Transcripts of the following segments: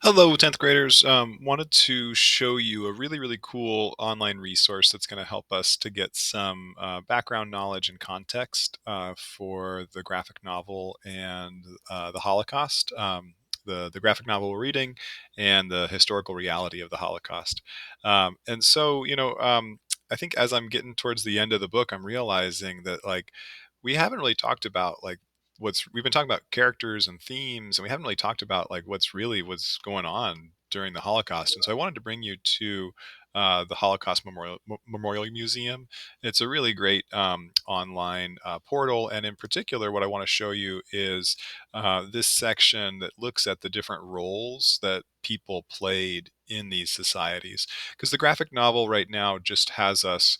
Hello, 10th graders. Wanted to show you a really cool online resource that's going to help us to get some background knowledge and context for the graphic novel and the Holocaust, the graphic novel we're reading, and the historical reality of the Holocaust. I think as I'm getting towards the end of the book, I'm realizing that we haven't really talked about what's we've been talking about characters and themes, and we haven't really talked about what's going on during the Holocaust. And so I wanted to bring you to the Holocaust Memorial Museum. It's a really great online portal, and in particular what I want to show you is this section that looks at the different roles that people played in these societies, because the graphic novel right now just has us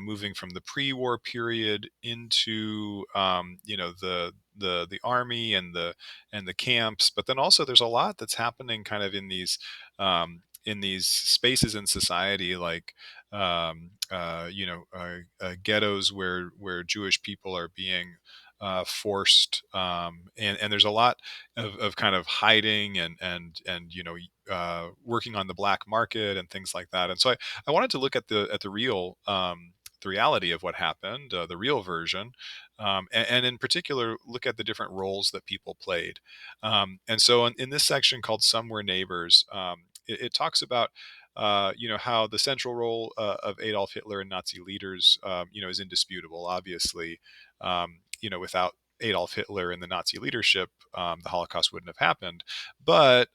moving from the pre-war period into the army and the camps. But then also there's a lot that's happening kind of in these spaces in society, like ghettos where Jewish people are being forced, and there's a lot of kind of hiding and working on the black market and things like that. And so I wanted to look at the reality of what happened, the real version, and in particular look at the different roles that people played. And so in this section called "Some Were Neighbors," it talks about how the central role of Adolf Hitler and Nazi leaders, is indisputable. Obviously, without Adolf Hitler and the Nazi leadership, the Holocaust wouldn't have happened. But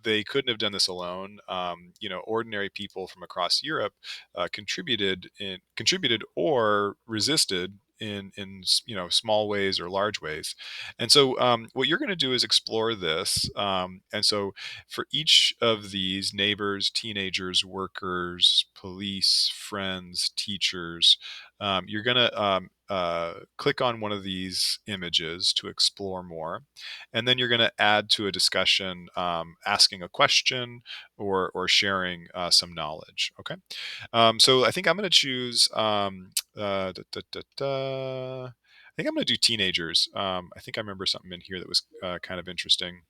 they couldn't have done this alone. Ordinary people from across Europe contributed or resisted in small ways or large ways. And so what you're going to do is explore this. And so for each of these neighbors, teenagers, workers, police, friends, teachers, you're going to click on one of these images to explore more, and then you're going to add to a discussion, asking a question or sharing some knowledge. Okay. So I think I'm going to choose. I think I'm going to do teenagers. I think I remember something in here that was kind of interesting.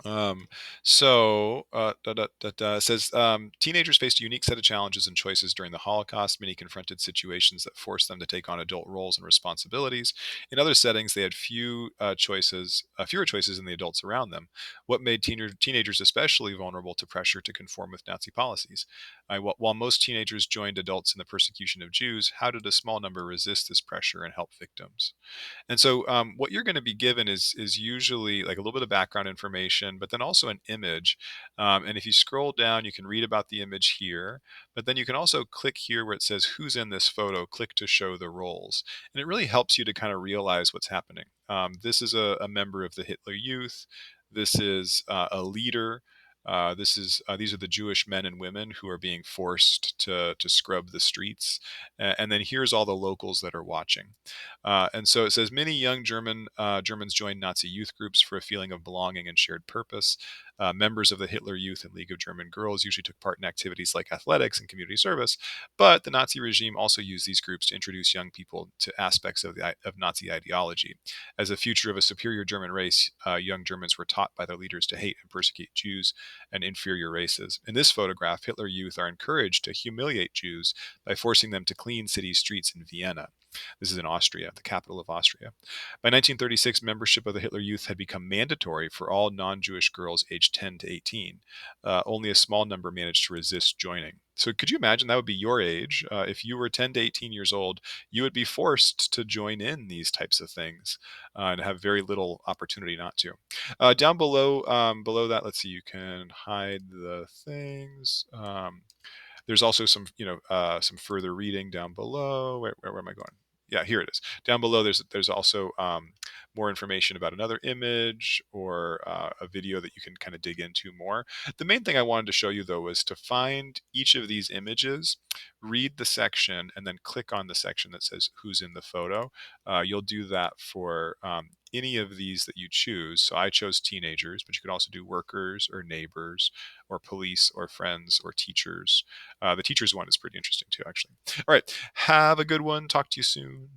Um, it says teenagers faced a unique set of challenges and choices during the Holocaust. Many confronted situations that forced them to take on adult roles and responsibilities. In other settings, they had fewer choices than the adults around them. What made teenagers especially vulnerable to pressure to conform with Nazi policies? While most teenagers joined adults in the persecution of Jews, how did a small number resist this pressure and help victims? And so, what you're going to be given is usually like a little bit of background information, but then also an image. And if you scroll down, you can read about the image here, but then you can also click here where it says who's in this photo. Click to show the roles, and it really helps you to kind of realize what's happening. This is a member of the Hitler Youth. This is a leader. These are the Jewish men and women who are being forced to scrub the streets, and then here's all the locals that are watching. And so it says many young Germans joined Nazi youth groups for a feeling of belonging and shared purpose. Members of the Hitler Youth and League of German Girls usually took part in activities like athletics and community service, but the Nazi regime also used these groups to introduce young people to aspects of Nazi ideology. As a future of a superior German race, young Germans were taught by their leaders to hate and persecute Jews and inferior races. In this photograph, Hitler Youth are encouraged to humiliate Jews by forcing them to clean city streets in Vienna. This is in Austria, the capital of Austria. By 1936, membership of the Hitler Youth had become mandatory for all non Jewish girls aged 10 to 18. Only a small number managed to resist joining. So, could you imagine that would be your age? If you were 10 to 18 years old, you would be forced to join in these types of things and have very little opportunity not to. Down below that, let's see, you can hide the things. There's also some further reading down below. Where am I going? Yeah, here it is. Down below, there's also more information about another image or a video that you can kind of dig into more. The main thing I wanted to show you though was to find each of these images, read the section, and then click on the section that says who's in the photo. You'll do that for any of these that you choose. So I chose teenagers, but you could also do workers or neighbors or police or friends or teachers. The teachers one is pretty interesting too, actually. All right. Have a good one. Talk to you soon.